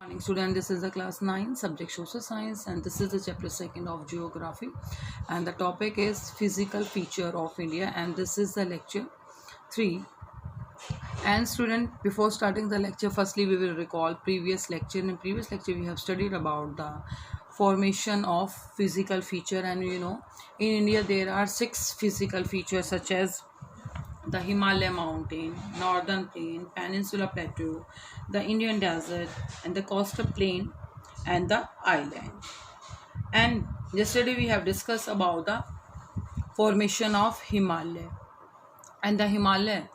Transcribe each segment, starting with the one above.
Morning student, this is the class 9 subject social science and this is the chapter 2nd of geography and the topic is physical feature of India and this is the lecture 3. And student, before starting the lecture, firstly we will recall previous lecture. In previous lecture we have studied about the formation of physical feature, and in India there are 6 physical features such as the Himalaya mountain, northern plain, peninsula plateau, the Indian desert, and the coastal plain, and the island. And yesterday we have discussed about the formation of Himalaya. And the Himalaya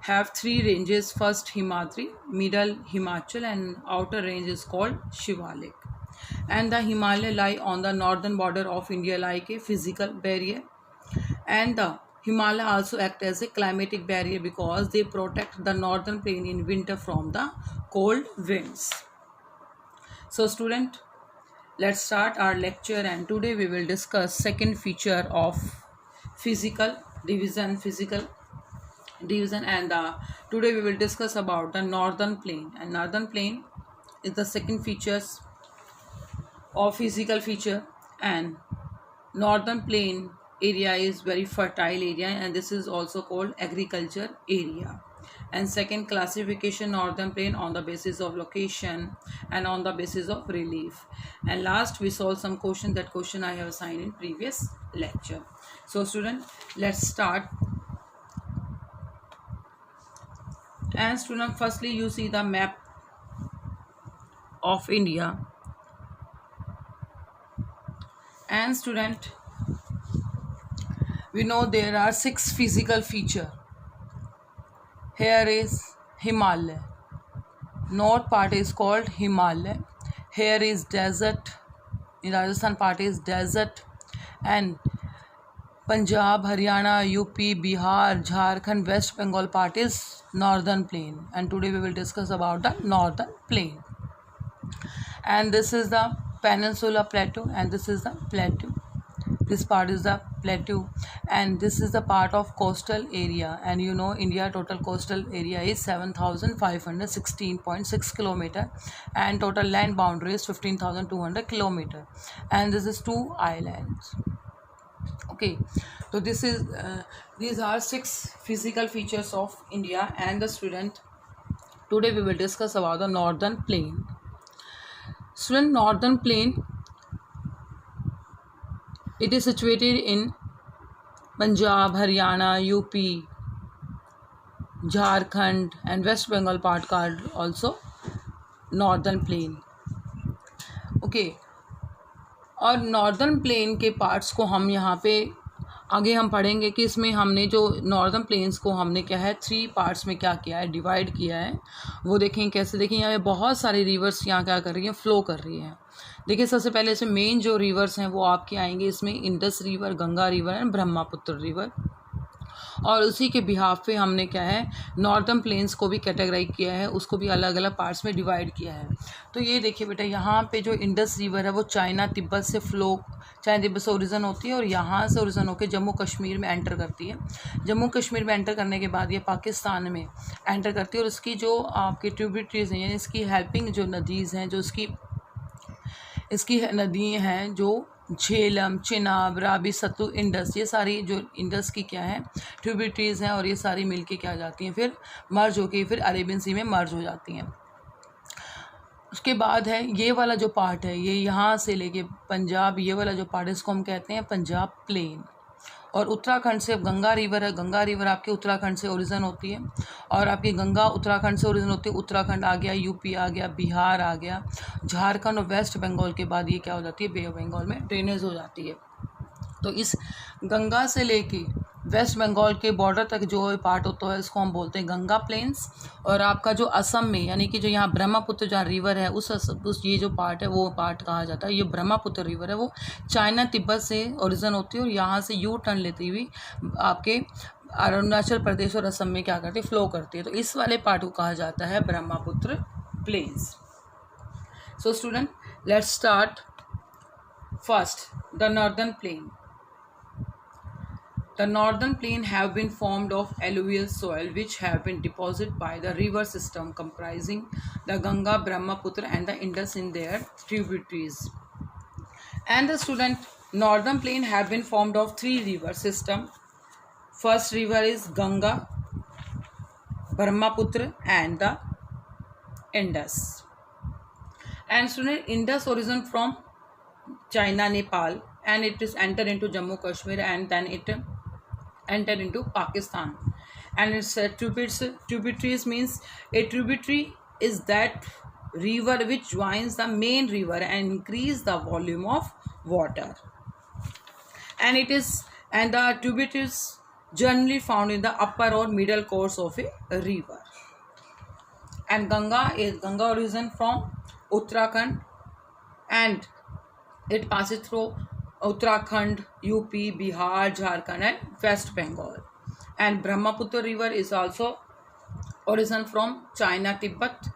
have 3 ranges: first Himadri, middle Himachal, and outer range is called Shivalik. And the Himalaya lie on the northern border of India like a physical barrier, and the Himalaya also act as a climatic barrier because they protect the northern plain in winter from the cold winds. So student, let's start our lecture, and today we will discuss second feature of physical division and today we will discuss about the northern plain, and northern plain is the second features of physical feature. And northern plain area is very fertile area and this is also called agriculture area. And second classification, northern plain on the basis of location and on the basis of relief. And last we saw some question, that question I have assigned in previous lecture. So student, let's start. And student, firstly you see the map of India. And student, we know there are 6 physical features. Here is Himalaya. North part is called Himalaya. Here is desert. In Rajasthan part is desert. And Punjab, Haryana, UP, Bihar, Jharkhand, West Bengal part is northern plain. And today we will discuss about the northern plain. And this is the peninsula plateau and this is the plateau. This part is the plateau and this is the part of coastal area. And India total coastal area is 7,516.6 kilometer and total land boundary is 15,200 kilometer. And this is 2 islands. Okay, so this is these are 6 physical features of India. And the student, today we will discuss about the northern plain. Student, northern plain, it is situated in Punjab, Haryana, UP, Jharkhand and West Bengal part called also northern plain. Okay, और northern plain के parts को हम यहाँ पे आगे हम पढ़ेंगे कि इसमें हमने जो नॉर्दर्न प्लेन्स को हमने क्या है 3 पार्ट्स में क्या किया है, डिवाइड किया है, वो देखें कैसे। देखें यहाँ पे बहुत सारी रिवर्स यहाँ क्या कर रही हैं, फ्लो कर रही हैं। देखिए सबसे पहले इसमें मेन जो रिवर्स हैं वो आपके आएंगे इसमें Indus river, Ganga river and Brahmaputra river. और उसी के बिहाफ पे हमने क्या है नॉर्दर्न प्लेन्स को भी कैटेगराइज किया है, उसको भी अलग अलग पार्ट्स में डिवाइड किया है। तो ये देखिए बेटा, यहाँ पे जो इंडस रिवर है वो चाइना तिब्बत से चाइना तिब्बत से ओरिजिन होती है और यहाँ से ओरिजिन होकर जम्मू कश्मीर में एंटर करती है। जम्मू कश्मीर में एंटर करने के बाद ये पाकिस्तान में एंटर करती है और इसकी जो आपकी ट्रिब्यूटरीज हैं, इसकी हेल्पिंग जो नदीज़ हैं, जो इसकी नदी हैं, जो झेलम, चिनाब, रावी, सतलुज, इंडस, ये सारी जो इंडस की क्या है ट्रिब्यूटरीज हैं और ये सारी मिलके क्या जाती हैं, फिर मर्ज होके फिर अरेबियन सी में मर्ज हो जाती हैं। उसके बाद है ये वाला जो पार्ट है, ये यहाँ से लेके पंजाब, ये वाला जो पार्ट है इसको हम कहते हैं पंजाब प्लेन। और उत्तराखंड से गंगा रिवर है, गंगा रिवर आपके उत्तराखंड से ओरिजिन होती है और आपकी गंगा उत्तराखंड से ओरिजिन होती है। उत्तराखंड आ गया, यूपी आ गया, बिहार आ गया, झारखंड और वेस्ट बंगाल के बाद ये क्या हो जाती है, बे ऑफ बंगाल में ड्रेनेज हो जाती है। तो इस गंगा से लेके वेस्ट बंगाल के बॉर्डर तक जो पार्ट होता है इसको हम बोलते हैं गंगा प्लेन्स। और आपका जो असम में यानी कि जो यहाँ ब्रह्मपुत्र जहाँ रिवर है उस ये जो पार्ट है वो पार्ट कहा जाता है, ये ब्रह्मपुत्र रिवर है, वो चाइना तिब्बत से ओरिजिन होती है और यहाँ से यू टर्न लेती हुई आपके अरुणाचल प्रदेश और असम में क्या करती है, फ्लो करती है। तो इस वाले पार्ट को कहा जाता है Brahmaputra plains. So student, let's start first the northern plain. The northern plain have been formed of alluvial soil which have been deposited by the river system comprising the Ganga, Brahmaputra and the Indus in their tributaries. And the student, northern plain have been formed of 3 river system. First river is Ganga, Brahmaputra and the Indus. And student, Indus origin from China, Nepal, and it is entered into Jammu Kashmir and then it entered into Pakistan. And its tributaries means a tributary is that river which joins the main river and increase the volume of water. And the tributaries generally found in the upper or middle course of a river. And Ganga origin from Uttarakhand, and it passes through Uttarakhand, UP, Bihar, Jharkhand and West Bengal. And Brahmaputra river is also origin from China, Tibet.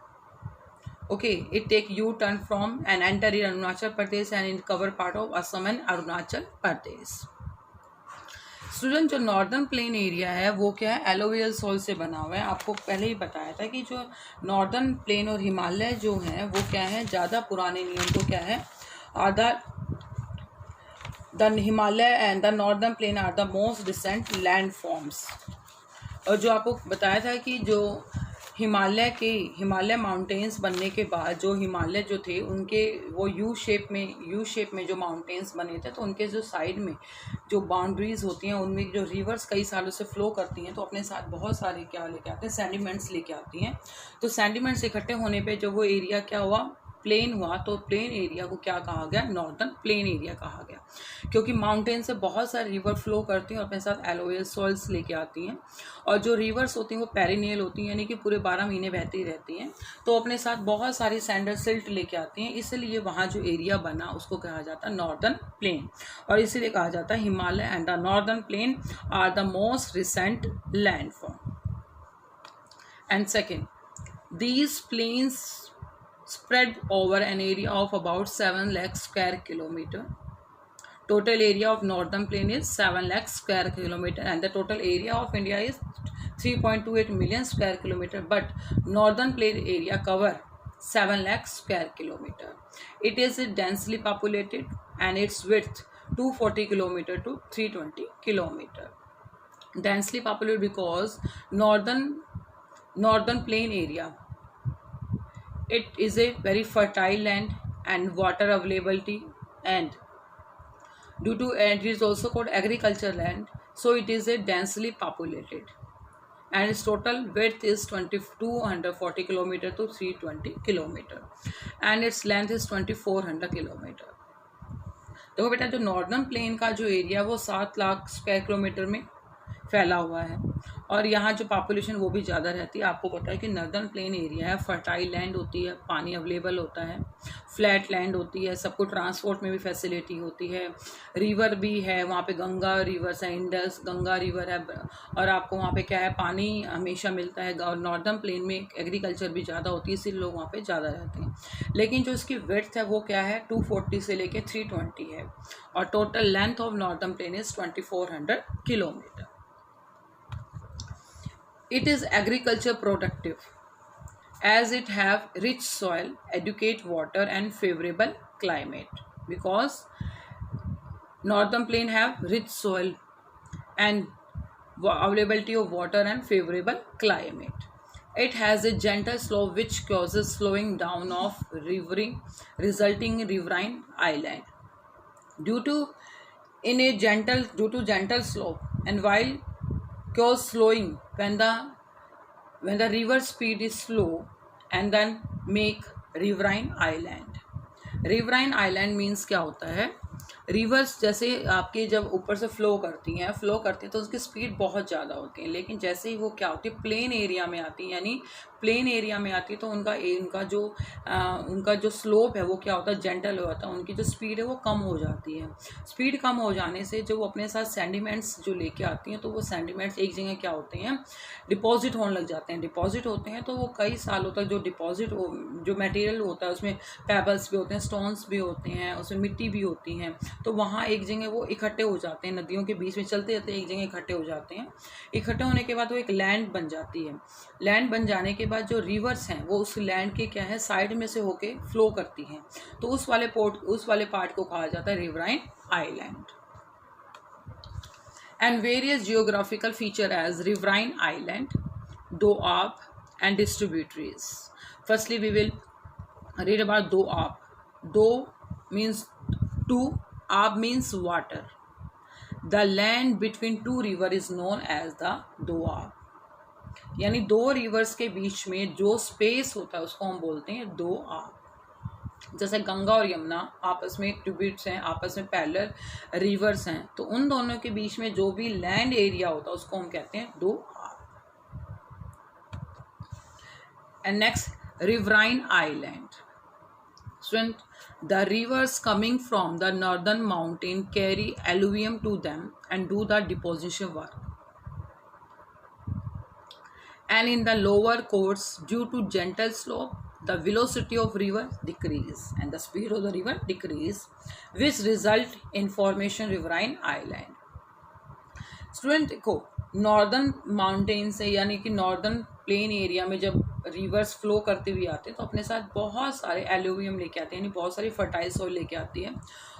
Okay, it take U-turn from and enter in Arunachal Pradesh and it cover part of Assam and Arunachal Pradesh. Student, जो northern plain area है वो क्या है, alluvial soul से बना हुआ है. आपको पहले ही बताया था कि जो नॉर्दर्न प्लेन और हिमालय जो हैं वो क्या है, ज़्यादा पुराने नियम तो क्या है, the Himalaya and the northern plain are the most recent land forms. और जो आपको बताया था कि जो हिमालय माउंटेन्स बनने के बाद जो हिमालय जो थे उनके वो यू शेप में जो माउंटेन्स बने थे, तो उनके जो साइड में जो बाउंड्रीज होती हैं उनमें जो रिवर्स कई सालों से फ्लो करती हैं तो अपने साथ बहुत सारे क्या लेके आते हैं, सेडिमेंट्स लेके आती हैं. तो सेडिमेंट्स इकट्ठे होने पे जो वो एरिया क्या हुआ, प्लेन हुआ. तो प्लेन एरिया को क्या कहा गया, नॉर्दर्न प्लेन एरिया कहा गया, क्योंकि माउंटेन से बहुत सारे रिवर फ्लो करती हैं और अपने साथ एलोवियल सॉइल्स लेके आती हैं. और जो रिवर्स होती हैं वो पेरिनियल होती हैं, यानी कि पूरे 12 महीने बहती रहती हैं, तो अपने साथ बहुत सारी सैंडल सिल्ट लेके आती हैं. इसलिए वहाँ जो एरिया बना उसको कहा जाता है नॉर्दर्न प्लेन, और इसीलिए कहा जाता है Himalaya and the northern plain are the most recent land form. And second, these plains spread over an area of about 7 lakh square kilometer. Total area of northern plain is 7 lakh square kilometer and the total area of India is 3.28 million square kilometer, but northern plain area cover 7 lakh square kilometer. It is densely populated and its width 240 kilometer to 320 kilometer. Densely populated because northern plain area, it is a very fertile land and water availability, and it is also called agriculture land, so it is a densely populated, and its total width is 240 kilometer to 320 kilometer and its length is 2400 kilometer. देखो बेटा, जो northern plain का जो area वो 7 lakh square kilometre में फैला हुआ है और यहाँ जो पॉपुलेशन वो भी ज़्यादा रहती है. आपको पता है कि नॉर्दर्न प्लेन एरिया है, फर्टाइल लैंड होती है, पानी अवेलेबल होता है, फ्लैट लैंड होती है, सबको ट्रांसपोर्ट में भी फैसिलिटी होती है, रिवर भी है वहाँ पे, गंगा रिवर है, इंडस गंगा रिवर है, और आपको वहाँ पे क्या है, पानी हमेशा मिलता है. और नॉर्दर्न प्लेन में एग्रीकल्चर भी ज़्यादा होती है, इसीलिए लोग वहाँ पे ज़्यादा रहते हैं. लेकिन जो इसकी विड्थ है वो क्या है, 240 से लेके 320 है, और total length of northern plain is 2400 kilometre. It is agriculture productive as it have rich soil, adequate water and favorable climate, because northern plain have rich soil and availability of water and favorable climate. It has a gentle slope which causes slowing down of rivering, resulting in riverine island. Due to gentle slope, and while cause slowing when the river speed is slow, and then make riverine island. Riverine island means क्या होता है, reverse जैसे आपके जब ऊपर से flow करती हैं तो उसकी स्पीड बहुत ज़्यादा होती है, लेकिन जैसे ही वो क्या होती है, प्लेन एरिया में आती है, यानी प्लेन एरिया में आती है तो उनका जो स्लोप है वो क्या होता है, जेंटल होता है, उनकी जो स्पीड है वो कम हो जाती है। स्पीड कम हो जाने से जो वो अपने साथ सेंडिमेंट्स जो लेके आती हैं तो वो सेंडिमेंट्स एक जगह क्या होते हैं, डिपॉजिट होने लग जाते हैं। डिपॉजिट होते हैं तो वो कई सालों तक जो जो मटेरियल होता है उसमें पेबल्स भी होते हैं, स्टोन्स भी होते हैं, उसमें मिट्टी भी होती हैं, तो वहाँ एक जगह वो इकट्ठे हो जाते हैं, नदियों के बीच में चलते जाते एक जगह इकट्ठे हो जाते हैं। इकट्ठे होने के बाद वो एक लैंड बन जाती है। लैंड बन जाने के बाद जो रिवर्स हैं वो उस लैंड के क्या है, साइड में से होके फ्लो करती हैं, तो उस वाले पार्ट को कहा जाता है riverine island. And various geographical feature as riverine island, doab and distributaries. Firstly, we will read about doab. Do means two, ab means water. The land between two river is known as the doab. यानी दो reverse के बीच में जो space होता है उसको हम बोलते हैं दोआब। जैसे गंगा और यमुना आपस में ट्रिब्यूट्स हैं, आपस में पैरेलल रिवर्स हैं, तो उन दोनों के बीच में जो भी लैंड एरिया होता है उसको हम कहते हैं Doab. And next, riverine island. Student, the rivers coming from the northern mountain carry alluvium to them and do the deposition work. And in the lower course, due to gentle slope, the velocity of river decrease and the speed of the river decrease, which result in formation riverine island. Student देखो, northern mountain से यानी कि northern plain area में जब reverse flow करते हुए आते हैं तो अपने साथ बहुत सारे एल्यूवियम लेके आते हैं, यानी बहुत सारी फर्टाइल सॉइल लेके आती है।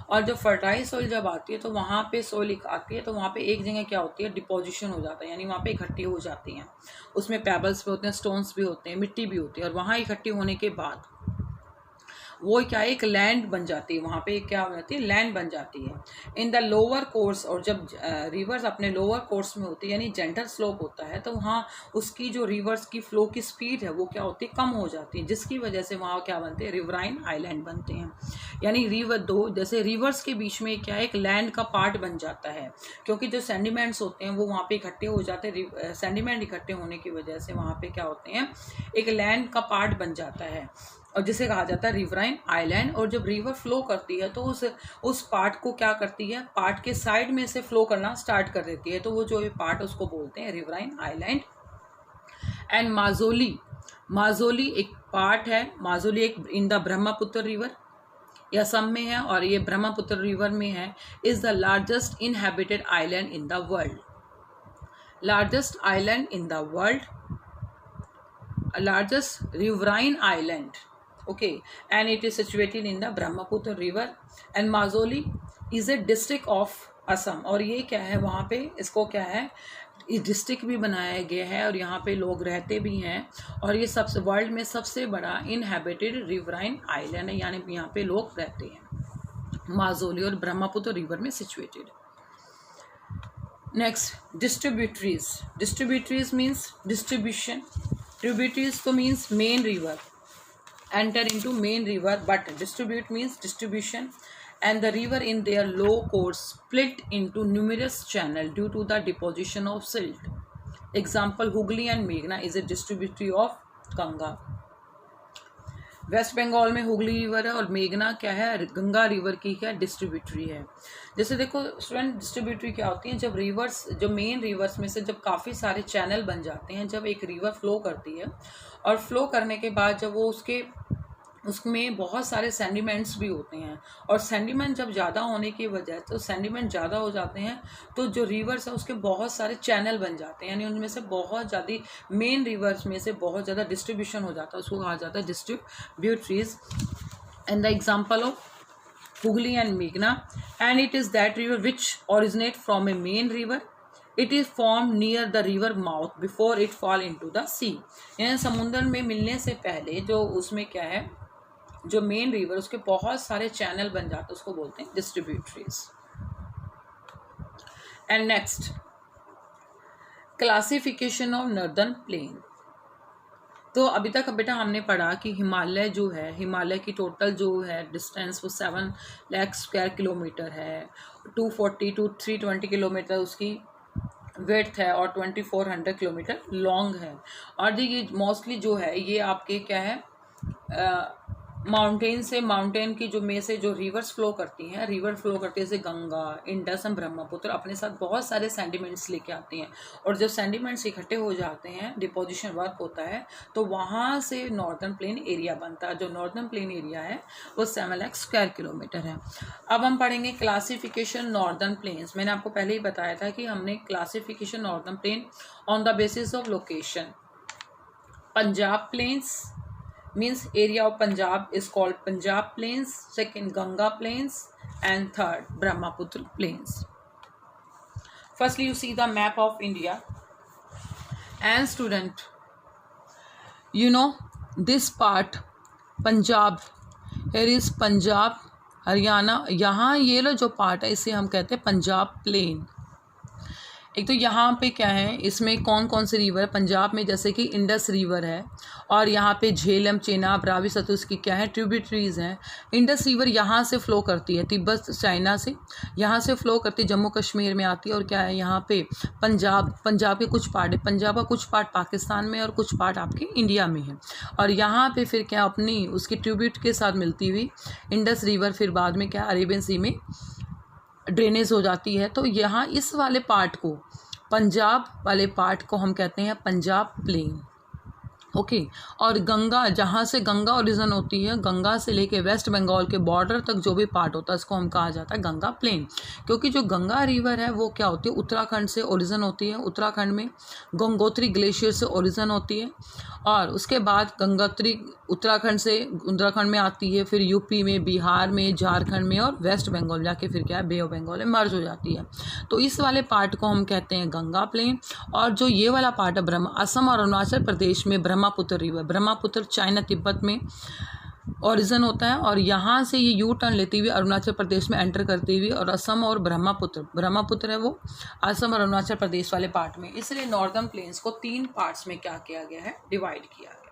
और जब फर्टाइल सॉइल जब आती है तो वहाँ पे सॉइल आती है तो वहाँ पे एक जगह क्या होती है, डिपोजिशन हो जाता है, यानी वहाँ पे इकट्ठी हो जाती हैं। उसमें पेबल्स भी होते हैं, स्टोन्स भी होते हैं, मिट्टी भी होती है, और वहाँ इकट्ठी होने के बाद वो क्या एक लैंड बन जाती है, वहाँ पे क्या हो जाती है, लैंड बन जाती है। इन द लोअर कोर्स, और जब रिवर्स अपने लोअर कोर्स में होती है यानी जेंटल स्लोप होता है तो वहाँ उसकी जो रिवर्स की फ्लो की स्पीड है वो क्या होती है, कम हो जाती है, जिसकी वजह से वहाँ क्या बनते हैं, रिवराइन आइलैंड बनते हैं। यानी जैसे रिवर्स के बीच में क्या एक लैंड का पार्ट बन जाता है, क्योंकि जो सेंडिमेंट्स होते हैं वो वहाँ पे इकट्ठे हो जाते हैं। सेंडिमेंट इकट्ठे होने की वजह से वहाँ पे क्या होते हैं, एक लैंड का पार्ट बन जाता है, और जिसे कहा जाता है रिवराइन आइलैंड। और जब रिवर फ्लो करती है तो उस पार्ट को क्या करती है, पार्ट के साइड में से फ्लो करना स्टार्ट कर देती है, तो वो जो पार्ट उसको बोलते हैं रिवराइन आइलैंड। एंड माजोली एक पार्ट है, माजोली एक इन द ब्रह्मपुत्र रिवर या सम में है, और ये ब्रह्मपुत्र रिवर में है, is the largest inhabited island in the world. Largest island in the world, largest riverine island, okay, and it is situated in the Brahmaputra river, and Majoli is a district of Assam। और ये क्या है, वहाँ पे इसको क्या है, इस डिस्ट्रिक्ट भी बनाया गया है और यहाँ पे लोग रहते भी हैं, और ये सबसे वर्ल्ड में सबसे बड़ा इनहेबिटेड रिवराइन आइलैंड है, यानी यहाँ पे लोग रहते हैं। माजोली और ब्रह्मपुत्र रिवर में situated. Next, distributaries means distribution. Tributaries तो means main river, enter into main river, but distribute means distribution, and the river in their low course split into numerous channels due to the deposition of silt. Example, Hooghly and Meghna is a distributary of Ganga. West Bengal में Hooghly river है और मेघना क्या है, Ganga river की क्या distributary है। जैसे देखो स्टूडेंट, डिस्ट्रीब्यूटरी क्या होती है, जब मेन रिवर्स में से जब काफ़ी सारे चैनल बन जाते हैं, जब एक रिवर फ्लो करती है और फ्लो करने के बाद जब वो उसमें बहुत सारे सेंडिमेंट्स भी होते हैं, और सेंडिमेंट जब ज़्यादा होने की वजह तो सेंडिमेंट ज़्यादा हो जाते हैं तो जो रिवर्स है उसके बहुत सारे चैनल बन जाते हैं, यानी उनमें से बहुत ज़्यादा मेन रिवर्स में से बहुत ज़्यादा डिस्ट्रीब्यूशन हो जाता है, उसको कहा जाता है distributaries. And the example of Hooghly and मेघना, and it is that river which originate from a main river, it is form near the river mouth before it fall into the sea. यानी समुद्र में मिलने से पहले जो उसमें क्या है, जो मेन रिवर उसके बहुत सारे चैनल बन जाते हैं, उसको बोलते हैं distributaries. And next, classification of northern plain. तो अभी तक बेटा हमने पढ़ा कि हिमालय जो है, हिमालय की टोटल जो है डिस्टेंस वो 7 लाख स्क्वायर किलोमीटर है, 240 to 320 किलोमीटर उसकी विड्थ है और 2400 किलोमीटर लॉन्ग है। और देखिए मोस्टली जो है ये आपके क्या है, माउंटेन से, माउंटेन की जो में से जो रिवर्स फ्लो करती हैं, रिवर फ्लो करती है जैसे गंगा, इंडस एंड ब्रह्मपुत्र, अपने साथ बहुत सारे सेंडिमेंट्स लेके आती हैं। और जब सेंडिमेंट्स इकट्ठे हो जाते हैं, डिपोजिशन वर्क होता है, तो वहाँ से नॉर्दर्न प्लेन एरिया बनता है। जो नॉर्दर्न प्लेन एरिया है वो 7 लाख स्क्वायर किलोमीटर है। अब हम पढ़ेंगे क्लासिफिकेशन नॉर्दर्न प्लेन्स। मैंने आपको पहले ही बताया था कि हमने classification northern plain on the basis of location. Punjab plains means area of Punjab is called Punjab plains, second Ganga plains, and third Brahmaputra plains. Firstly, you see the map of India, and student, you know this part Punjab, here is Punjab, Haryana, यहाँ ये लो जो part है इसे हम कहते हैं Punjab plane. एक तो यहाँ पे क्या है, इसमें कौन कौन से रिवर है पंजाब में, जैसे कि इंडस रिवर है, और यहाँ पे झेलम, चेनाब, रावी, सतलुज की क्या है ट्रिब्यूटरीज हैं। इंडस रिवर यहाँ से फ़्लो करती है तिब्बत चाइना से, यहाँ से फ़्लो करती है जम्मू कश्मीर में आती है। और क्या है यहाँ पे पंजाब के कुछ पार्ट है, पंजाब का कुछ पार्ट पाकिस्तान में और कुछ पार्ट आपके इंडिया में है। और यहाँ पे फिर क्या अपनी उसकी ट्रिब्यूट के साथ मिलती हुई इंडस रिवर फिर बाद में क्या अरेबियन सी में ड्रेनेज हो जाती है। तो यहाँ इस वाले पार्ट को, पंजाब वाले पार्ट को हम कहते हैं पंजाब प्लेन। ओके और गंगा, जहाँ से गंगा ओरिजिन होती है, गंगा से लेके वेस्ट बंगाल के बॉर्डर तक जो भी पार्ट होता है इसको हम कहा जाता है गंगा प्लेन। क्योंकि जो गंगा रिवर है वो क्या होती है, उत्तराखंड से ओरिजिन होती है, उत्तराखंड में गंगोत्री ग्लेशियर से ओरिजिन होती है। और उसके बाद गंगोत्री उत्तराखंड में आती है, फिर यूपी में, बिहार में, झारखंड में और वेस्ट बंगाल जाके फिर क्या है बे ऑफ बंगाल में मर्ज हो जाती है। तो इस वाले पार्ट को हम कहते हैं गंगा प्लेन। और जो ये वाला पार्ट है असम और अरुणाचल प्रदेश में ब्रह्मपुत्र रिवर, ब्रह्मपुत्र चाइना तिब्बत में ओरिजिन होता है, और यहाँ से ये यू टर्न लेती हुई अरुणाचल प्रदेश में एंटर करती हुई, और असम और ब्रह्मपुत्र है वो असम और अरुणाचल प्रदेश वाले पार्ट में। इसलिए नॉर्दर्न प्लेन्स को 3 पार्ट्स में क्या किया गया है, डिवाइड किया गया।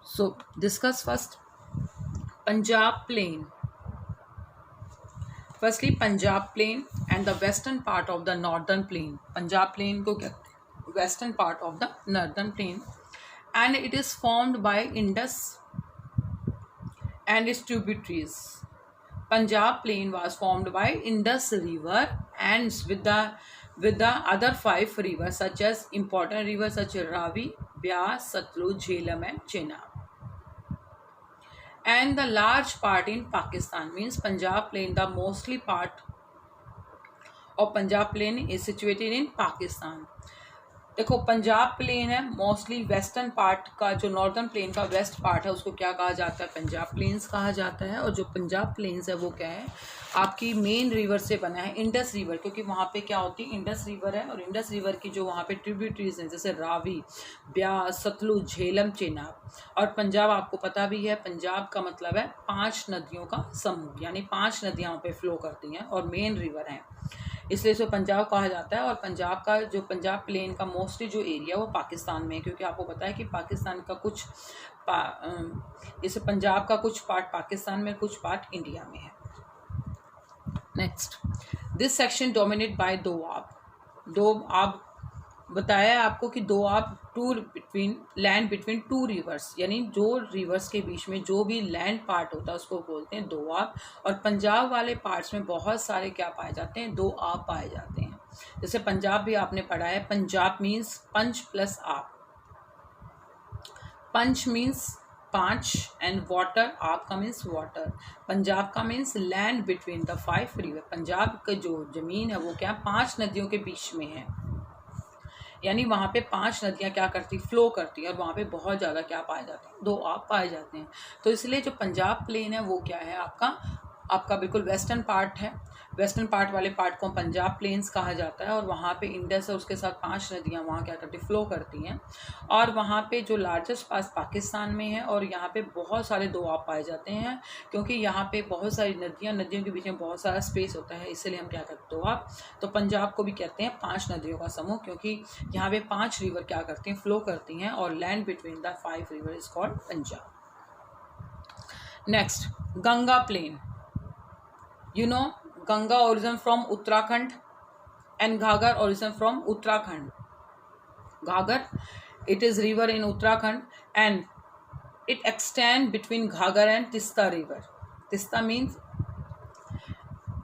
So discuss first Punjab plain. Firstly Punjab plain and the western part of the northern plain. Punjab plain को कहते हैं western part of the northern plain, and it is formed by Indus and its tributaries. Punjab plain was formed by Indus river and with the other 5 rivers such as important rivers such as Ravi, Beas, Satluj, Jhelum and Chenab. And the large part in Pakistan, means Punjab plain, the mostly part of Punjab plain is situated in Pakistan. देखो Punjab plane है mostly western part का, जो northern plain का west part है उसको क्या कहा जाता है, पंजाब प्लेन्स कहा जाता है। और जो पंजाब प्लेन्स है वो क्या है, आपकी मेन रिवर से बना है, इंडस रिवर, क्योंकि वहाँ पे क्या होती है इंडस रिवर है, और इंडस रिवर की जो वहाँ पे ट्रिब्यूटरीज हैं जैसे रावी, ब्यास, सतलुज, झेलम, चेनाब। और पंजाब आपको पता भी है, पंजाब का मतलब है 5 नदियों का समूह, यानी 5 नदियाँ वहाँ पे फ्लो करती हैं और मेन रिवर हैं, इसलिए इसे पंजाब कहा जाता है। और पंजाब का जो पंजाब प्लेन का मोस्टली जो एरिया वो पाकिस्तान में है, क्योंकि आपको पता है कि पाकिस्तान का कुछ इसे पंजाब का कुछ पार्ट पाकिस्तान में, कुछ पार्ट इंडिया में है। Next, this section dominate by doab. बताया आपको कि दोआब लैंड बिटवीन 2 रिवर्स, यानी जो रिवर्स के बीच में जो भी लैंड पार्ट होता है उसको बोलते हैं दोआब। और पंजाब वाले पार्ट्स में बहुत सारे क्या पाए जाते हैं, दोआब पाए जाते हैं। जैसे पंजाब भी आपने पढ़ा है, पंजाब मीन्स पंच प्लस आप, पंच मीन्स 5 एंड वाटर, आप का मीन्स वाटर। पंजाब का means land between the 5 river, Punjab का जो ज़मीन है वो क्या 5 नदियों के बीच में है, यानी वहाँ पे 5 नदियाँ क्या करती, फ्लो करती है, और वहाँ पे बहुत ज़्यादा क्या पाए जाते हैं, दोआब पाए जाते हैं। तो इसलिए जो पंजाब प्लेन है वो क्या है, आपका बिल्कुल वेस्टर्न पार्ट है। वेस्टर्न पार्ट वाले पार्ट को पंजाब प्लेन्स कहा जाता है, और वहाँ पे इंडस है, उसके साथ 5 नदियाँ वहाँ क्या करती, फ्लो करती हैं। और वहाँ पे जो लार्जेस्ट पास पाकिस्तान में है, और यहाँ पे बहुत सारे दोआब पाए जाते हैं, क्योंकि यहाँ पे बहुत सारी नदियों के बीच में बहुत सारा स्पेस होता है, इसलिए हम क्या करते हैं दोआब। तो पंजाब को भी कहते हैं 5 नदियों का समूह, क्योंकि यहाँ पे 5 रिवर क्या करती हैं, फ्लो करती हैं, और land between the 5 river is called Punjab. Next, Ganga plain. You know, Ganga origin from Uttarakhand, and Ghaghar origin from Uttarakhand. Ghaghar, it is river in Uttarakhand and it extend between Ghaggar and Tista river. Tista means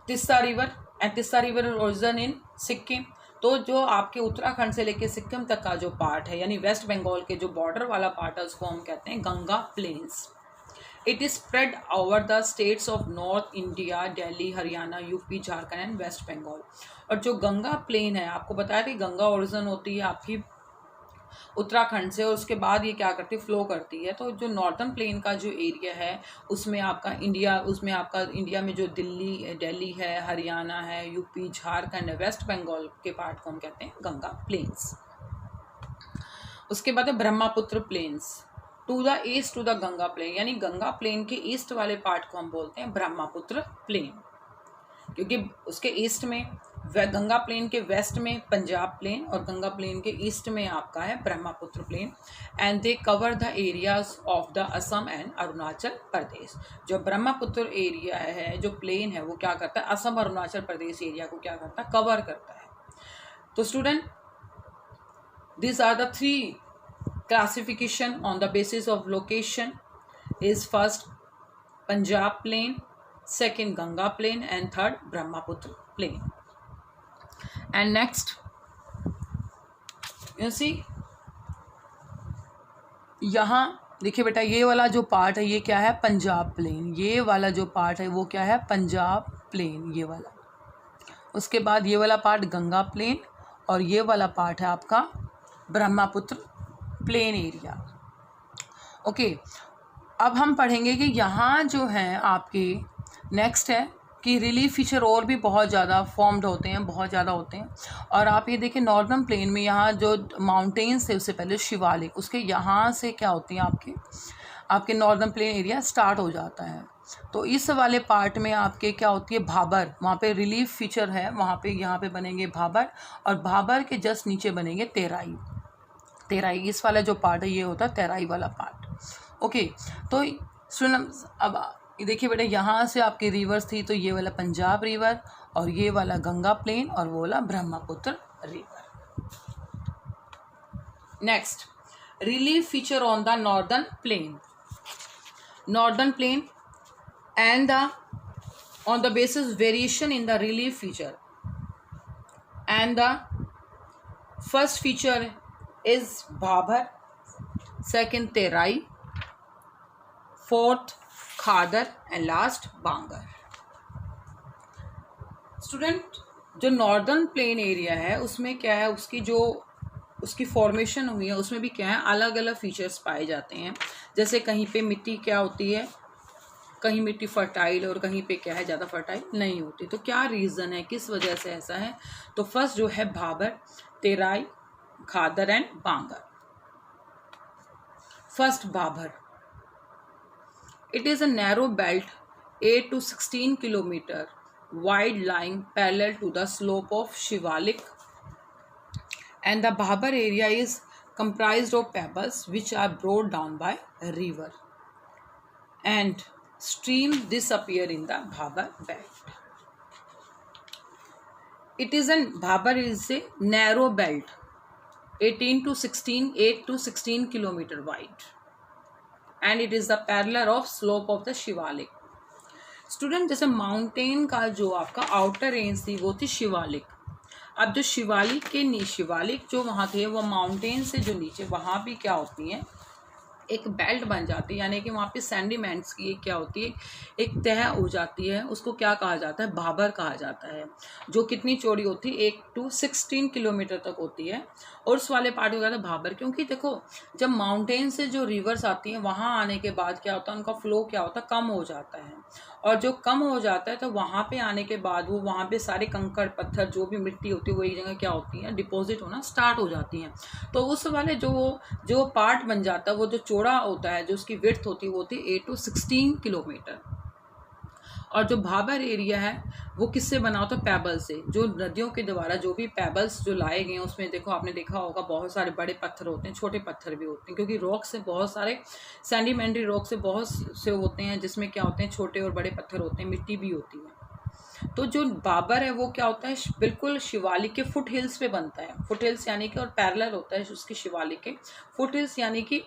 Tista river and Tista river origin in Sikkim. तो जो आपके उत्तराखंड से लेके सिक्किम तक का जो part है यानी वेस्ट बंगाल के जो बॉर्डर वाला पार्ट है उसको हम कहते हैं Ganga plains. It is spread over the states of north India, Delhi, Haryana, UP, Jharkhand and West Bengal. और जो गंगा प्लेन है, आपको बताया कि गंगा ओरिजिन होती है आपकी उत्तराखंड से और उसके बाद ये क्या करती है, फ्लो करती है. तो जो नॉर्दर्न प्लेन का जो एरिया है उसमें आपका इंडिया में जो दिल्ली है, हरियाणा है, यूपी, झारखंड, वेस्ट बंगाल के पार्ट को हम कहते हैं गंगा प्लेन्स. उसके बाद है Brahmaputra plains. To the east to the Ganga plain, यानी गंगा प्लेन के ईस्ट वाले पार्ट को हम बोलते हैं ब्रह्मपुत्र प्लेन, क्योंकि उसके ईस्ट में गंगा प्लेन के वेस्ट में पंजाब प्लेन और गंगा प्लेन के ईस्ट में आपका है Brahmaputra plain. And they cover the areas of the Assam and Arunachal Pradesh. जो ब्रह्मपुत्र एरिया है, जो प्लेन है, वो क्या करता है, असम और अरुणाचल प्रदेश एरिया को क्या करता है, कवर करता है. तो student, these are the three classification on the basis of location. Is first Punjab plain, second Ganga plain and third Brahmaputra plain. And next you see यहाँ देखिए बेटा, ये वाला जो पार्ट है ये क्या है, पंजाब प्लेन. ये वाला जो पार्ट है वो क्या है, पंजाब प्लेन, ये वाला. उसके बाद ये वाला पार्ट गंगा प्लेन और ये वाला पार्ट है आपका ब्रह्मपुत्र प्लेन एरिया. ओके, अब हम पढ़ेंगे कि यहाँ जो है आपके नेक्स्ट है कि रिलीफ फीचर और भी बहुत ज़्यादा फॉर्म्ड होते हैं, बहुत ज़्यादा होते हैं. और आप ये देखिए नॉर्दर्न प्लेन में यहाँ जो माउंटेन्स थे उससे पहले शिवालिक, उसके यहाँ से क्या होती हैं आपके नॉर्दर्न प्लेन एरिया स्टार्ट हो जाता है. तो इस वाले पार्ट में आपके क्या होती है, भाबर, वहाँ पे रिलीफ फीचर है, वहाँ पे यहाँ पे बनेंगे भाबर और भाबर के जस्ट नीचे बनेंगे तेराई. इस वाला जो पार्ट है ये होता है तेराई वाला पार्ट. ओके, तो सुन, अब देखिए बेटा, यहाँ से आपकी रिवर्स थी, तो ये वाला पंजाब रिवर और ये वाला गंगा प्लेन और वो वाला Brahmaputra river. Next, relief feature on the northern plain. And on the basis variation in the relief feature, and the first feature is Bhabar, second Terai, fourth Khadar and last Bangar. Student, जो northern plain area है उसमें क्या है, उसकी formation हुई है, उसमें भी क्या है, अलग अलग फीचर्स पाए जाते हैं. जैसे कहीं पे मिट्टी क्या होती है, कहीं मिट्टी फर्टाइल और कहीं पे क्या है, ज़्यादा फर्टाइल नहीं होती. तो क्या रीज़न है, किस वजह से ऐसा है. तो फर्स्ट जो है Bhabar, Terai, Khadar and Bangar. First Bhabar, it is a narrow belt 8 to 16 kilometre wide lying parallel to the slope of Shivalik, and the Bhabar area is comprised of pebbles which are brought down by a river and streams disappear in the Bhabar belt. Bhabar is a narrow belt 8 to 16 kilometer wide, and it is the parallel of slope of the Shivalik. Student, जैसे mountain का जो आपका outer range थी वो थी शिवालिक. अब जो शिवालिक जो वहाँ थे वो माउंटेन से जो नीचे वहाँ भी क्या होती हैं, एक बेल्ट बन जाती है, यानी कि वहाँ पे सैंडीमेंट्स की एक क्या होती है, एक तह हो जाती है. उसको क्या कहा जाता है, भाबर कहा जाता है. जो कितनी चौड़ी होती है, 8 to 16 किलोमीटर तक होती है. और उस वाले पार्ट को कहते हैं भाबर, क्योंकि देखो जब माउंटेन से जो रिवर्स आती हैं वहाँ आने के बाद क्या होता है, उनका फ्लो क्या होता है, कम हो जाता है. और जो कम हो जाता है तो वहाँ पे आने के बाद वो वहाँ पे सारे कंकड़ पत्थर जो भी मिट्टी होती है वो एक जगह क्या होती है, डिपॉजिट होना स्टार्ट हो जाती हैं. तो उस वाले जो पार्ट बन जाता है वो जो चौड़ा होता है, जो उसकी विड्थ होती है वो होती है 8 to 16 किलोमीटर. और जो भाबर एरिया है वो किससे बना होता है, पैबल से. जो नदियों के द्वारा जो भी पैबल्स जो लाए गए हैं उसमें देखो आपने देखा होगा बहुत सारे बड़े पत्थर होते हैं, छोटे पत्थर भी होते हैं, क्योंकि रॉक से बहुत सारे सैंडिमेंट्री रॉक से बहुत से होते हैं जिसमें क्या होते हैं, छोटे और बड़े पत्थर होते हैं, मिट्टी भी होती है. तो जो बाबर है वो क्या होता है, बिल्कुल शिवालिक के फुट हिल्स पे बनता है। फुट हिल्स यानी कि और पैरेलल होता है उसके शिवालिक के। फुट हिल्स यानी कि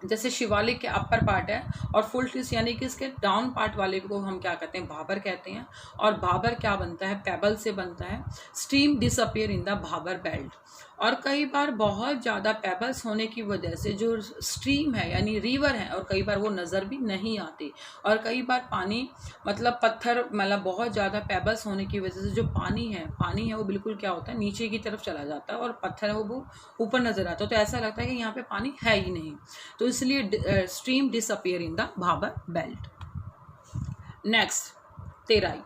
जैसे शिवालिक के अपर पार्ट है, और फुल हिल्स यानी कि इसके डाउन पार्ट वाले को हम क्या कहते हैं, भाबर कहते हैं। और भाबर क्या बनता है, पेबल से बनता है। Stream disappear in the Bhabar belt. और कई बार बहुत ज़्यादा पेबल्स होने की वजह से जो स्ट्रीम है यानी रिवर है, और कई बार वो नज़र भी नहीं आती। और कई बार पानी मतलब पत्थर मतलब बहुत ज़्यादा पेबल्स होने की वजह से जो पानी है वो बिल्कुल क्या होता है, नीचे की तरफ चला जाता है, और पत्थर है वो ऊपर नज़र आता है। तो ऐसा लगता है कि यहाँ पे पानी है ही नहीं। तो इसलिए stream disappear in the Bhabar belt. Next, Terai.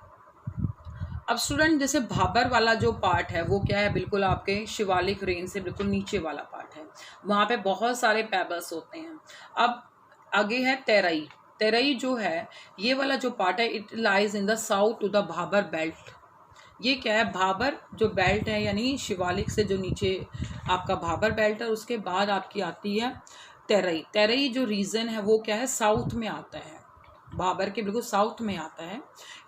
अब स्टूडेंट जैसे भाबर वाला जो पार्ट है वो क्या है, बिल्कुल आपके शिवालिक रेंज से बिल्कुल नीचे वाला पार्ट है, वहाँ पे बहुत सारे पेबल्स होते हैं। अब आगे है तेरई। तेरई जो है, ये वाला जो पार्ट है, it lies in the south to the Bhabar belt. ये क्या है, भाबर जो बेल्ट है यानी शिवालिक से जो नीचे आपका भाबर बेल्ट है, उसके बाद आपकी आती है तेरई। तेरई जो रीजन है वो क्या है, साउथ में आता है, भाबर के बिल्कुल साउथ में आता है।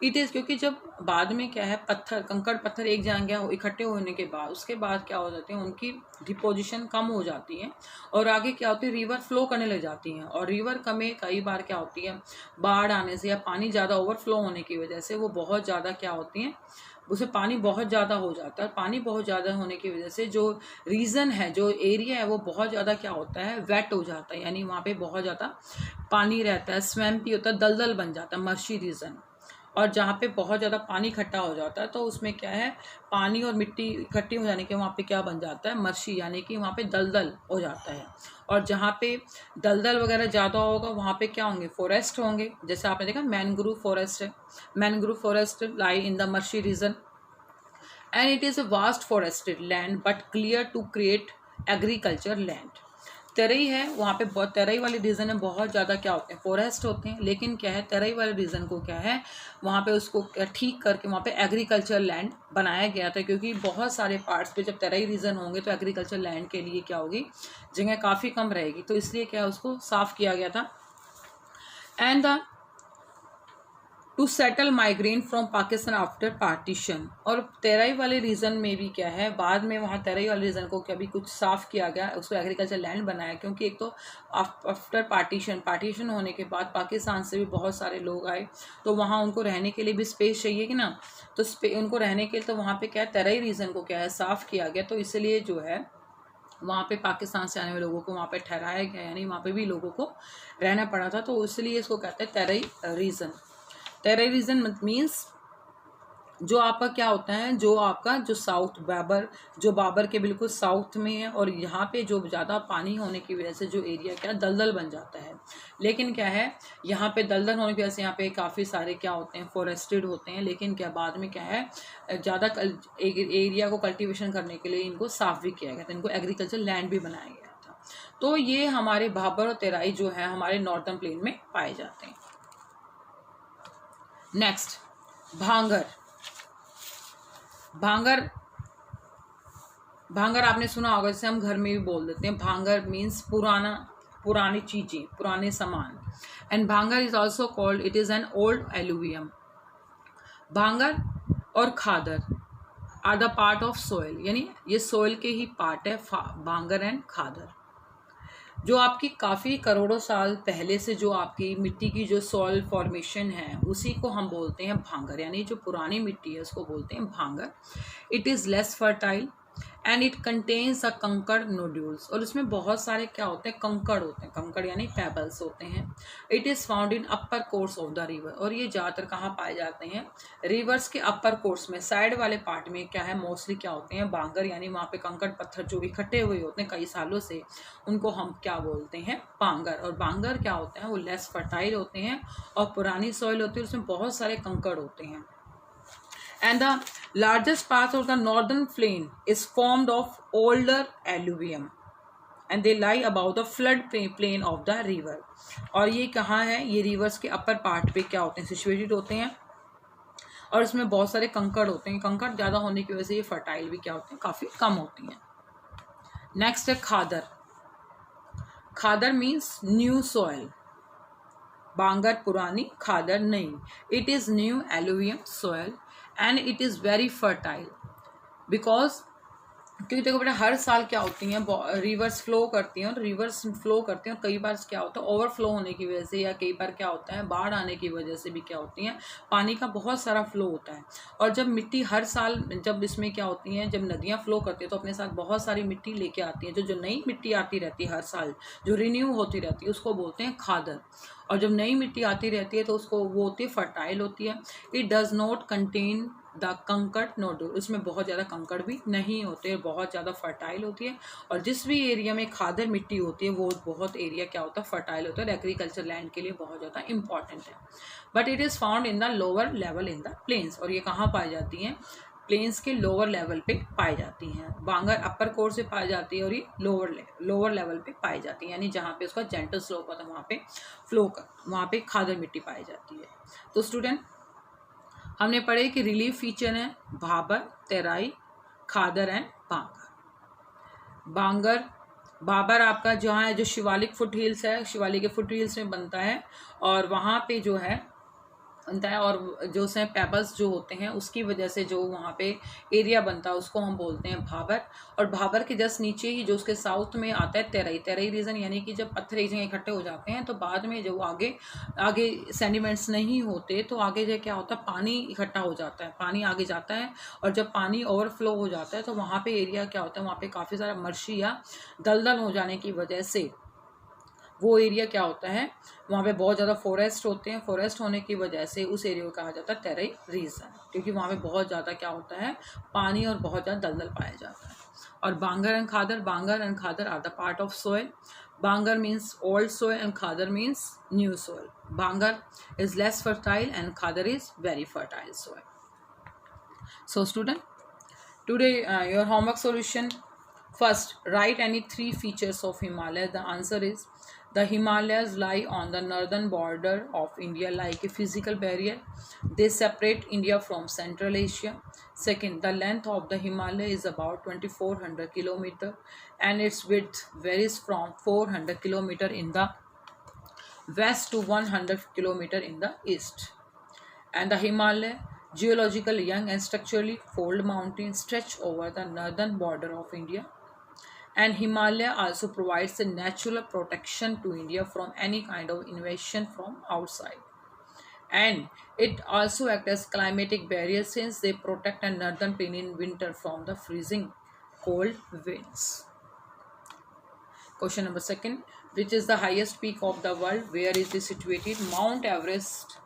इट इज़ क्योंकि जब बाद में क्या है, पत्थर कंकड़ पत्थर एक जगह इकट्ठे होने के बाद उसके बाद क्या हो जाते हैं, उनकी डिपोजिशन कम हो जाती है, और आगे क्या होती है, रिवर फ्लो करने लग जाती हैं। और रिवर में कई बार क्या होती है, बाढ़ आने से या पानी ज़्यादा ओवरफ्लो होने की वजह से वो बहुत ज़्यादा क्या होती हैं, उसे पानी बहुत ज़्यादा हो जाता है। पानी बहुत ज़्यादा होने की वजह से जो रीज़न है, जो एरिया है, वो बहुत ज़्यादा क्या होता है, वेट हो जाता है, यानी वहाँ पे बहुत ज़्यादा पानी रहता है, स्वैम्पी होता है, दलदल बन जाता है, मर्शी रीजन। और जहाँ पे बहुत ज़्यादा पानी इकट्ठा हो जाता है तो उसमें क्या है, पानी और मिट्टी इकट्ठी हो जाने के वहाँ पे क्या बन जाता है, मर्शी, यानी कि वहाँ पे दलदल हो जाता है। और जहाँ पे दलदल वगैरह ज़्यादा होगा वहाँ पे क्या होंगे, फॉरेस्ट होंगे। जैसे आपने देखा मैनग्रोव फॉरेस्ट है, mangrove forest lie in the marshy region, and it is a vast forested land but cleared to create agriculture land. Tarai है, वहाँ पे बहुत तराई वाले रीजन में बहुत ज़्यादा क्या होते हैं, फॉरेस्ट होते हैं, लेकिन क्या है, तराई वाले रीजन को क्या है, वहाँ पे उसको ठीक करके वहाँ पे एग्रीकल्चर लैंड बनाया गया था। क्योंकि बहुत सारे पार्ट्स पे जब तराई रीजन होंगे तो एग्रीकल्चर लैंड के लिए क्या होगी, जगह काफ़ी कम रहेगी, तो इसलिए क्या उसको साफ़ किया गया था। And the two settle migrant from Pakistan after partition. और तेराई वाले रीजन में भी क्या है, बाद में वहाँ तेराई वाले रीजन को कभी कुछ साफ़ किया गया, उसको एग्रीकल्चर लैंड बनाया। क्योंकि एक तो आफ्टर पार्टीशन होने के बाद पाकिस्तान से भी बहुत सारे लोग आए, तो वहाँ उनको रहने के लिए भी स्पेस चाहिए कि ना, तो उनको रहने के लिए तो वहाँ पर क्या है, तेराई रीजन को क्या है, साफ़ किया गया। तो इसलिए जो है वहाँ पे पाकिस्तान से आने वाले लोगों को वहाँ पे ठहराया गया, यानी वहाँ पे भी लोगों को रहना पड़ा था, तो इसलिए इसको कहते हैं Terai region. Terai region means जो आपका क्या होता है, जो आपका जो साउथ जो बाबर के बिल्कुल साउथ में है, और यहाँ पे जो ज़्यादा पानी होने की वजह से जो एरिया क्या दलदल बन जाता है। लेकिन क्या है, यहाँ पे दलदल होने की वजह से यहाँ पे काफ़ी सारे क्या होते हैं, फॉरेस्टेड होते हैं। लेकिन क्या बाद में क्या है, ज़्यादा एरिया को कल्टिवेशन करने के लिए इनको साफ भी किया गया था, इनको एग्रीकल्चर लैंड भी बनाया गया था। तो ये हमारे भाबर और तेराई जो है हमारे नॉर्थर्न प्लेन में पाए जाते हैं। नेक्स्ट, भांगर। भांगर आपने सुना होगा, जैसे हम घर में भी बोल देते हैं, भांगर मीन्स पुरानी चीज़ें, पुराने सामान। And Bhangar is also called, it is an old alluvium. Bhangar और Khadar are the part of soil, यानी ये सोइल के ही पार्ट है, भांगर एंड खादर। जो आपकी काफ़ी करोड़ों साल पहले से जो आपकी मिट्टी की जो सॉइल फॉर्मेशन है उसी को हम बोलते हैं भांगर, यानी जो पुरानी मिट्टी है उसको बोलते हैं भांगर। It is less fertile and it contains a कंकड़ नोड्यूल्स। और इसमें बहुत सारे क्या होते हैं, कंकड़ होते हैं, कंकड़ यानी पेबल्स होते हैं। It is found in upper course of the river. और ये ज़्यादातर कहाँ पाए जाते हैं, रिवर्स के अपर कोर्स में, साइड वाले पार्ट में क्या है, मोस्टली क्या होते हैं, भांगर, यानी वहाँ पे कंकड़ पत्थर जो इकट्ठे हुए होते हैं कई सालों से, उनको हम क्या बोलते हैं, भांगर। और भांगर क्या होते हैं, वो लेस फर्टाइल होते हैं और पुरानी सॉइल होती है, उसमें बहुत सारे कंकड़ होते हैं। And the largest part of the northern plain is formed of older alluvium and they lie above the flood plain of the river। और ये कहाँ है, ये रिवर्स के अपर पार्ट पे क्या होते हैं, सिचुएटेड होते हैं, और इसमें बहुत सारे कंकड़ होते हैं। कंकड़ ज़्यादा होने की वजह से ये फर्टाइल भी क्या होते हैं, काफ़ी कम होती हैं। नेक्स्ट है खादर। खादर मीन्स न्यू सॉइल, भांगर पुरानी, खादर नई। It is new alluvium soil and it is very fertile because, क्योंकि देखो बेटा हर साल क्या होती हैं, रिवर्स फ्लो करती हैं, और रिवर्स फ्लो करती हैं, और कई बार क्या होता है ओवरफ्लो होने की वजह से, या कई बार क्या होता है बाढ़ आने की वजह से भी क्या होती हैं, पानी का बहुत सारा फ्लो होता है। और जब मिट्टी हर साल, जब इसमें क्या होती हैं, जब नदियाँ फ्लो करती हैं तो अपने साथ बहुत सारी मिट्टी लेके आती हैं, जो नई मिट्टी आती रहती है हर साल, जो रिन्यू होती रहती है, उसको बोलते हैं खादर। और जब नई मिट्टी आती रहती है तो उसको वो होती है फर्टाइल होती है। It does not contain the कंकड़ नोडुल, उसमें बहुत ज़्यादा कंकड़ भी नहीं होते, बहुत ज़्यादा फर्टाइल होती है। और जिस भी एरिया में खादर मिट्टी होती है वो बहुत एरिया क्या होता है फर्टाइल होता है, और एग्रीकल्चर लैंड के लिए बहुत ज़्यादा इंपॉर्टेंट है। But it is found in the lower level in the plains, और ये कहाँ पाई जाती हैं, प्लेन्स के लोअर लेवल पे पाई जाती हैं। बांगर अपर कोर्स से पाई जाती है, और ये लोअर लेवल पे पाई जाती है, यानी जहाँ पे उसका जेंटल स्लोप होता है वहाँ पे खादर मिट्टी पाई जाती है। तो स्टूडेंट हमने पढ़े कि रिलीफ फीचर है भाबर, तेराई, खादर एंड बांगर। भाबर आपका जहाँ है, जो शिवालिक फुट हिल्स है, शिवालिक के फुट हिल्स में बनता है, और वहाँ पे जो है बनता है, और जो से पेबल्स जो होते हैं उसकी वजह से जो वहाँ पे एरिया बनता है उसको हम बोलते हैं भाबर। और भाबर के जस्ट नीचे ही जो उसके साउथ में आता है तेरई रीजन, यानी कि जब पत्थर एक जगह इकट्ठे हो जाते हैं तो बाद में जो आगे आगे सेडिमेंट्स नहीं होते तो आगे जो क्या होता है पानी इकट्ठा हो जाता है, पानी आगे जाता है, और जब पानी ओवरफ्लो हो जाता है तो वहाँ पे एरिया क्या होता है, वहाँ पे काफ़ी सारा मर्शी या दलदल हो जाने की वजह से वो एरिया क्या होता है, वहाँ पे बहुत ज़्यादा फॉरेस्ट होते हैं, फॉरेस्ट होने की वजह से उस एरिया को कहा जाता है तेरई रीजन, क्योंकि वहाँ पे बहुत ज़्यादा क्या होता है पानी और बहुत ज़्यादा दलदल पाया जाता है। और Bangar and Khadar are the part of soil. Bangar means old soil and Khadar means new soil. Bangar is less fertile and Khadar is very fertile soil. So student, today your homework solution. First, write any three features of Himalaya. The answer is the Himalayas lie on the northern border of India like a physical barrier. They separate India from Central Asia. Second, the length of the Himalaya is about 2400 km and its width varies from 400 km in the west to 100 km in the east. And the Himalaya, geological young and structurally fold mountains, stretch over the northern border of India. And Himalaya also provides a natural protection to India from any kind of invasion from outside. And it also acts as climatic barrier since they protect a northern plain in winter from the freezing cold winds. Question number second, which is the highest peak of the world? Where is it situated? Mount Everest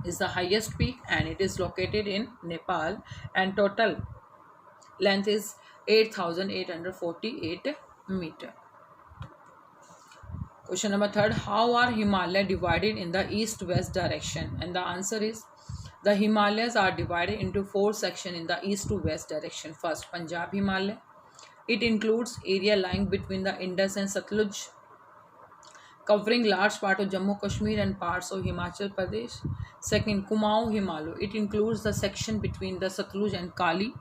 is the highest peak and it is located in Nepal, and total length is 8,848 meter. Question number third, how are Himalaya divided in the east-west direction? And the answer is the Himalayas are divided into 4 sections in the east to west direction. First, Punjab Himalaya. It includes area lying between the Indus and Satluj, covering large part of Jammu Kashmir and parts of Himachal Pradesh. Second, Kumaon Himalaya. It includes the section between the Satluj and Kali.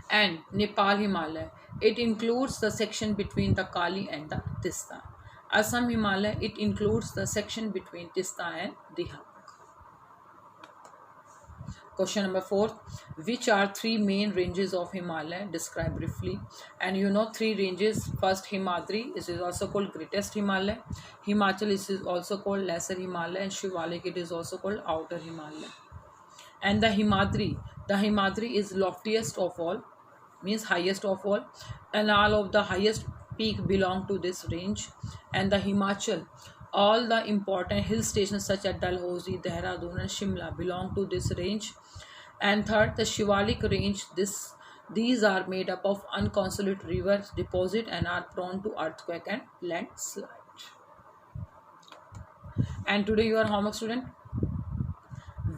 And Nepal Himalaya. It includes the section between the Kali and the Tista. Assam Himalaya. It includes the section between Tista and Dihang. Question number 4, which are 3 main ranges of Himalaya? Describe briefly. And you know 3 ranges. First, Himadri, this is also called greatest Himalaya. Himachal is also called lesser Himalaya, and Shivalik it is also called outer Himalaya. And the Himadri is loftiest of all, means highest of all, and all of the highest peak belong to this range. And the Himachal, all the important hill stations such as Dalhousie, Dehradun and Shimla belong to this range. And third, the Shivalik range, these are made up of unconsolid river deposit and are prone to earthquake and landslide. And today you are homework student.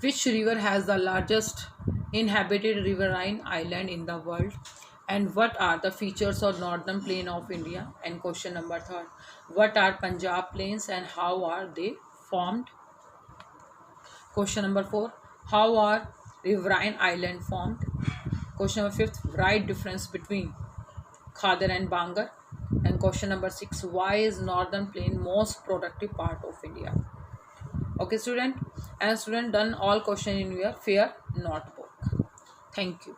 Which river has the largest inhabited riverine island in the world? And what are the features of northern plain of India? And question number 3, what are Punjab plains and how are they formed? Question number 4, how are riverine island formed? Question number 5, write difference between Khadar and Bangar. And question number 6, why is northern plain most productive part of India? Okay, student, and student done all question in your fair notebook. Thank you.